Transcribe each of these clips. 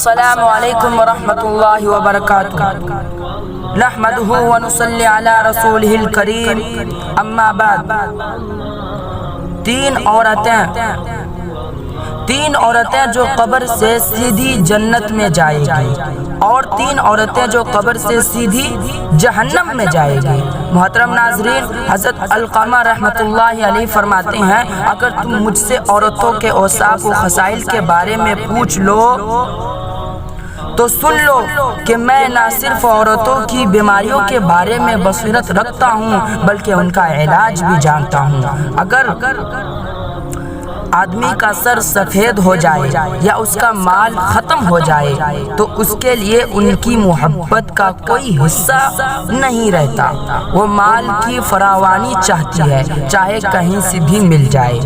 السلام علیکم ورحمۃ اللہ وبرکاتہ۔ نحمدہ ونصلی علی رسولہ الکریم، اما بعد۔ تین عورتیں جو قبر سے سیدھی جنت میں جائے گی، اور تین عورتیں جو قبر سے سیدھی جہنم میں جائے گی۔ محترم ناظرین، حضرت علقمہ رحمۃ اللہ علیہ فرماتے ہیں، اگر تم مجھ سے عورتوں کے اوصاف و خصائل کے بارے میں پوچھ لو تو سن لو کہ میں نہ صرف عورتوں کی بیماریوں کے بارے میں بصیرت رکھتا ہوں بلکہ ان کا علاج بھی جانتا ہوں۔ اگر آدمی کا سر سفید ہو جائے یا اس کا مال ختم ہو جائے تو اس کے لیے ان کی محبت کا کوئی حصہ نہیں رہتا۔ وہ مال کی فراوانی چاہتی ہے، چاہے کہیں سے بھی مل جائے،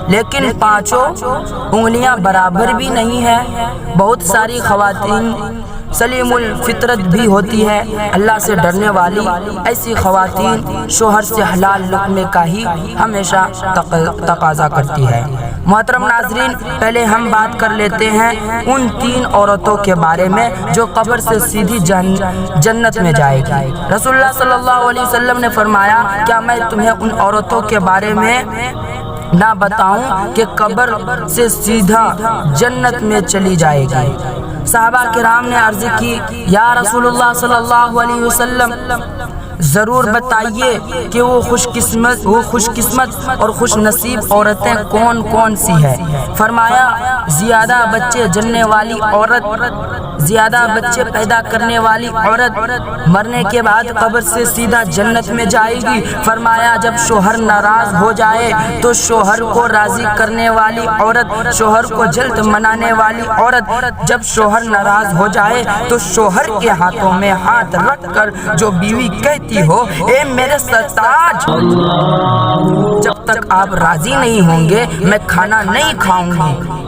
لیکن پانچوں انگلیاں برابر بھی نہیں ہیں۔ بہت ساری خواتین سلیم الفطرت بھی ہوتی ہے، اللہ سے ڈرنے والی۔ ایسی خواتین شوہر سے حلال لقمے کا ہی ہمیشہ تقاضا کرتی ہے۔ محترم ناظرین، پہلے ہم بات کر لیتے ہیں ان تین عورتوں کے بارے میں جو قبر سے سیدھی جنت میں جائے گی۔ رسول اللہ صلی اللہ علیہ وسلم نے فرمایا، کیا میں تمہیں ان عورتوں کے بارے میں نہ بتاؤں کہ قبر سے سیدھا جنت میں چلی جائے گی؟ صحابہ کرام نے عرض کی، یا رسول اللہ صلی اللہ علیہ وسلم، ضرور بتائیے کہ وہ خوش قسمت اور خوش نصیب عورتیں کون کون سی ہیں؟ فرمایا، زیادہ بچے جننے والی عورت، زیادہ بچے پیدا کرنے والی عورت مرنے کے بعد قبر سے سیدھا جنت میں جائے گی۔ فرمایا، جب شوہر ناراض ہو جائے تو شوہر کو راضی کرنے والی عورت، شوہر کو جلد منانے والی عورت، جب شوہر ناراض ہو جائے تو شوہر کے ہاتھوں میں ہاتھ رکھ کر جو بیوی کہتی ہو، اے میرے سرتاج، جب تک آپ راضی نہیں ہوں گے میں کھانا نہیں کھاؤں گی،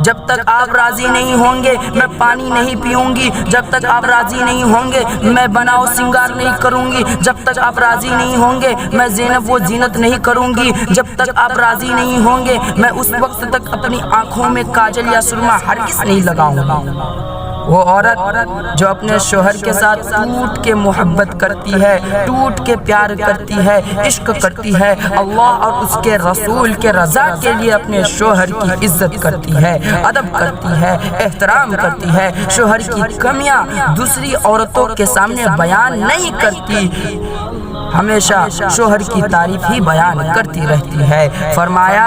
جب تک آپ راضی نہیں ہوں گے میں پانی نہیں پیوں گی، جب تک آپ راضی نہیں ہوں گے میں بناؤ سنگار نہیں کروں گی، جب تک آپ راضی نہیں ہوں گے میں زینب و زینت نہیں کروں گی، جب تک آپ راضی نہیں ہوں گے میں اس وقت تک اپنی آنکھوں میں کاجل یا سرما ہرگز نہیں لگاؤں گی۔ وہ عورت جو اپنے شوہر کے ساتھ ٹوٹ کے محبت کرتی ہے، ٹوٹ کے پیار کرتی ہے، عشق کرتی ہے، اللہ اور اس کے رسول کے رضا کے لیے اپنے شوہر کی عزت کرتی ہے، ادب کرتی ہے، احترام کرتی ہے، شوہر کی کمیاں دوسری عورتوں کے سامنے بیان نہیں کرتی، ہمیشہ شوہر کی تعریف ہی بیان کرتی رہتی ہے۔ فرمایا،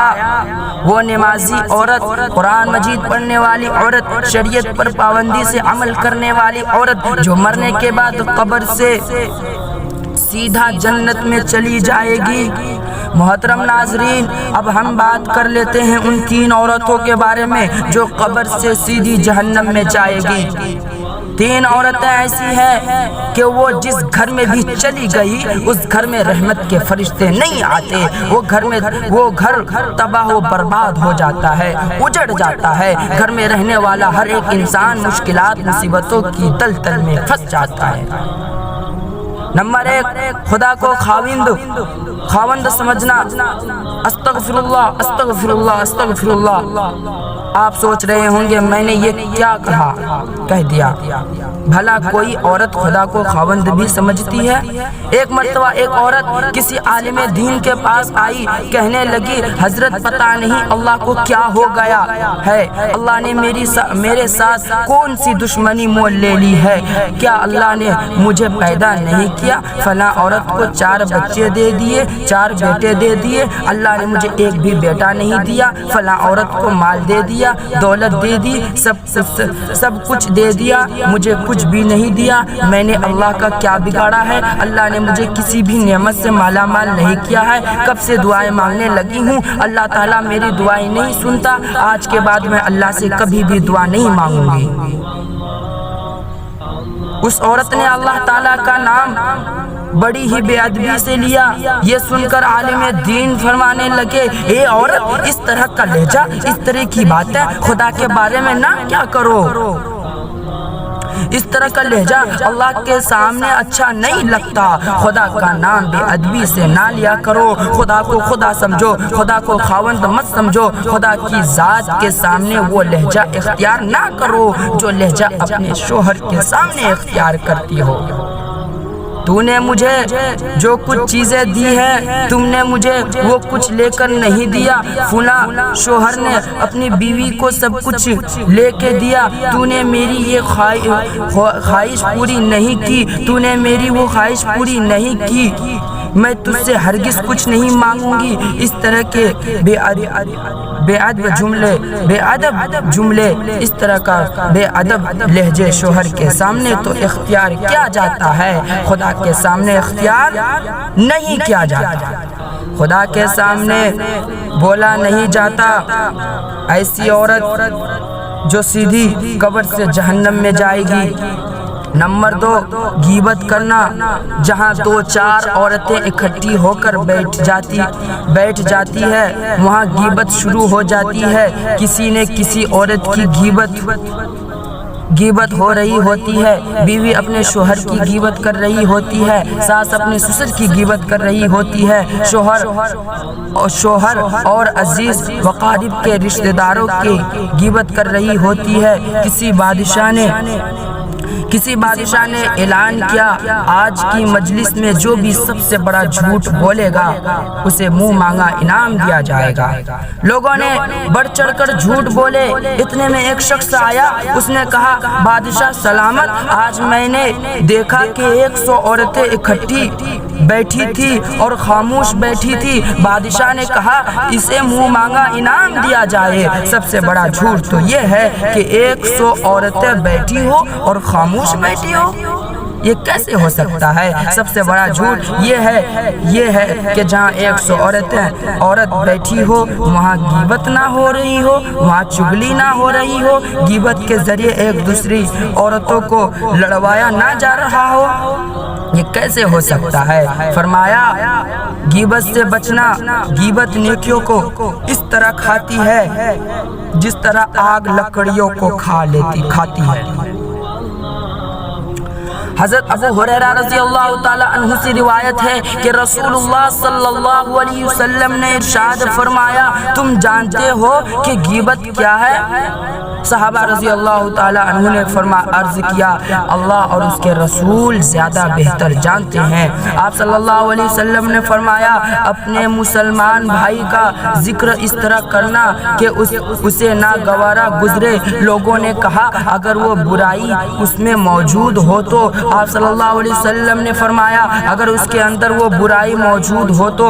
وہ نمازی عورت، قرآن مجید پڑھنے والی عورت، شریعت پر پابندی سے عمل کرنے والی عورت جو مرنے کے بعد قبر سے سیدھا جنت میں چلی جائے گی۔ محترم ناظرین، اب ہم بات کر لیتے ہیں ان تین عورتوں کے بارے میں جو قبر سے سیدھی جہنم میں جائے گی۔ تین عورتیں ایسی ہیں کہ وہ جس گھر میں بھی چلی گئی اس گھر میں رحمت کے فرشتے نہیں آتے، وہ گھر تباہ و برباد ہو جاتا ہے، اجڑ جاتا ہے، گھر میں رہنے والا ہر ایک انسان مشکلات مصیبتوں کی دلدل میں پھنس جاتا ہے۔ نمبر ایک، خدا کو خاوند سمجھنا۔ استغفر اللہ استغفر اللہ استغفر اللہ۔ آپ سوچ رہے ہوں گے میں نے یہ کیا کہہ دیا؟ بھلا کوئی عورت خدا کو خاوند بھی سمجھتی ہے؟ ایک مرتبہ ایک عورت کسی عالم دین کے پاس آئی، کہنے لگی، حضرت پتہ نہیں اللہ کو کیا ہو گیا ہے، اللہ نے میرے ساتھ کون سی دشمنی مول لے لی ہے، کیا اللہ نے مجھے پیدا نہیں کیا؟ فلاں عورت کو 4 بچے دے دیے، 4 بیٹے دے دیے، اللہ نے مجھے ایک بھی بیٹا نہیں دیا، فلاں عورت کو مال دے دیا، دولت دے دی، سب کچھ دے دیا، مجھے کچھ بھی نہیں دیا، میں نے اللہ کا کیا بگاڑا ہے؟ اللہ نے مجھے کسی بھی نعمت سے مالا مال نہیں کیا ہے، کب سے دعائیں مانگنے لگی ہوں، اللہ تعالیٰ میری دعائیں نہیں سنتا، آج کے بعد میں اللہ سے کبھی بھی دعا نہیں مانگوں گی۔ اس عورت نے اللہ تعالیٰ کا نام بڑی ہی بے ادبی سے لیا۔ یہ سن کر عالم دین فرمانے لگے، اے عورت، اس طرح کا لہجہ، اس طرح کی باتیں خدا کے بارے میں نہ کیا کرو۔ اس طرح کا لہجہ اللہ کے سامنے اچھا نہیں لگتا۔ خدا کا نام بے ادبی سے نہ لیا کرو، خدا کو خدا سمجھو، خدا کو خاوند مت سمجھو، خدا کی ذات کے سامنے وہ لہجہ اختیار نہ کرو جو لہجہ اپنے شوہر کے سامنے اختیار کرتی ہو۔ تو نے مجھے جو کچھ چیزیں دی ہیں، تم نے مجھے وہ کچھ لے کر نہیں دیا۔ فلاں شوہر نے اپنی بیوی کو سب کچھ لے کے دیا، تو نے میری یہ خواہش پوری نہیں کی، تو نے میری وہ خواہش پوری نہیں کی، میں تجھ سے ہرگز کچھ نہیں مانگوں گی۔ اس طرح کے بے ادب جملے، اس طرح کا بے ادب لہجے شوہر کے سامنے تو اختیار کیا جاتا ہے، خدا کے سامنے اختیار نہیں کیا جاتا، خدا کے سامنے بولا نہیں جاتا۔ ایسی عورت جو سیدھی قبر سے جہنم میں جائے گی۔ نمبر 2، غیبت کرنا۔ جہاں 2-4 عورتیں اکٹھی ہو کر بیٹھ جاتی ہے، وہاں غیبت شروع ہو جاتی ہے۔ کسی نے کسی عورت کی غیبت ہو رہی ہوتی ہے، بیوی اپنے شوہر کی غیبت کر رہی ہوتی ہے، ساس اپنے سسر کی غیبت کر رہی ہوتی ہے، شوہر اور عزیز وقارب کے رشتہ داروں کی غیبت کر رہی ہوتی ہے۔ کسی بادشاہ نے اعلان کیا، آج کی مجلس میں جو بھی سب سے بڑا جھوٹ بولے گا اسے منہ مانگا انعام دیا جائے گا۔ لوگوں نے بڑھ چڑھ کر جھوٹ بولے۔ اتنے میں ایک شخص آیا، اس نے کہا، بادشاہ سلامت، آج میں نے دیکھا کہ 100 عورتیں اکٹھی بیٹھی تھی اور خاموش بیٹھی تھی۔ بادشاہ نے کہا، اسے منہ مانگا انعام دیا جائے۔ سب سے بڑا جھوٹ تو یہ ہے کہ 100 عورتیں بیٹھی ہو اور خاموش بیٹھی ہو، یہ کیسے ہو سکتا ہے؟ سب سے بڑا جھوٹ یہ ہے کہ جہاں 100 عورت بیٹھی ہو وہاں غیبت نہ ہو رہی ہو، وہاں چغلی نہ ہو رہی ہو، غیبت کے ذریعے ایک دوسری عورتوں کو لڑوایا نہ جا رہا ہو، یہ کیسے ہو سکتا ہے؟ فرمایا، غیبت سے بچنا، غیبت نیکیوں کو اس طرح کھاتی ہے جس طرح آگ لکڑیوں کو کھاتی ہے۔ حضرت ابو ہریرہ رضی اللہ تعالی عنہ سے روایت ہے کہ رسول اللہ صلی اللہ علیہ وسلم نے ارشاد فرمایا، تم جانتے ہو کہ غیبت کیا ہے؟ صحابہ رضی اللہ تعالی عنہ نے عرض کیا، اللہ اور اس کے رسول زیادہ بہتر جانتے ہیں۔ آپ صلی اللہ علیہ وسلم نے فرمایا، اپنے مسلمان بھائی کا ذکر اس طرح کرنا کہ اسے ناگوارا گزرے۔ لوگوں نے کہا، اگر وہ برائی اس میں موجود ہو تو؟ آپ صلی اللہ علیہ وسلم نے فرمایا، اگر اس کے اندر وہ برائی موجود ہو تو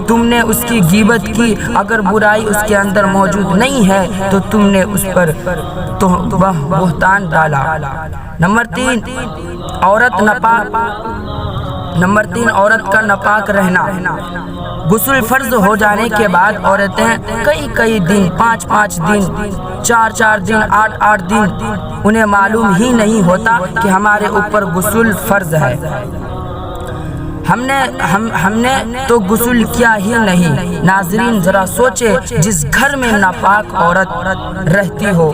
تم نے اس کی غیبت کی، اگر برائی اس کے اندر موجود نہیں ہے تو تم نے اس پر بہتان ڈالا۔ نمبر 3، عورت کا ناپاک رہنا۔ غسل فرض ہو جانے کے بعد عورتیں کئی دن، 5 دن، 4 دن، 8 دن انہیں معلوم ہی نہیں ہوتا کہ ہمارے اوپر غسل فرض ہے۔ ہم نے تو غسل کیا ہی نہیں۔ ناظرین ذرا سوچے، جس گھر میں ناپاک عورت رہتی ہو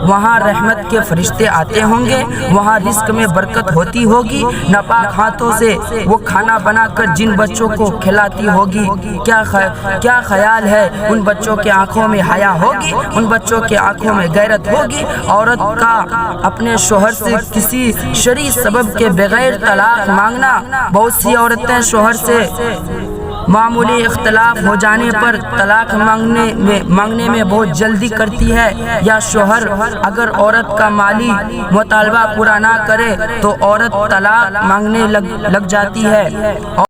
وہاں رحمت کے فرشتے آتے ہوں گے، وہاں رزق میں برکت ہوتی ہوگی۔ ناپاک ہاتھوں سے وہ کھانا بنا کر جن بچوں کو کھلاتی ہوگی، کیا خیال ہے ان بچوں کے آنکھوں میں حیا ہوگی، ان بچوں کے آنکھوں میں غیرت ہوگی؟ عورت کا اپنے شوہر سے کسی شرعی سبب کے بغیر طلاق مانگنا۔ بہت سی عورتیں شوہر سے معمولی اختلاف ہو جانے پر طلاق مانگنے میں بہت جلدی کرتی ہے، یا شوہر اگر عورت کا مالی مطالبہ پورا نہ کرے تو عورت طلاق مانگنے لگ جاتی ہے۔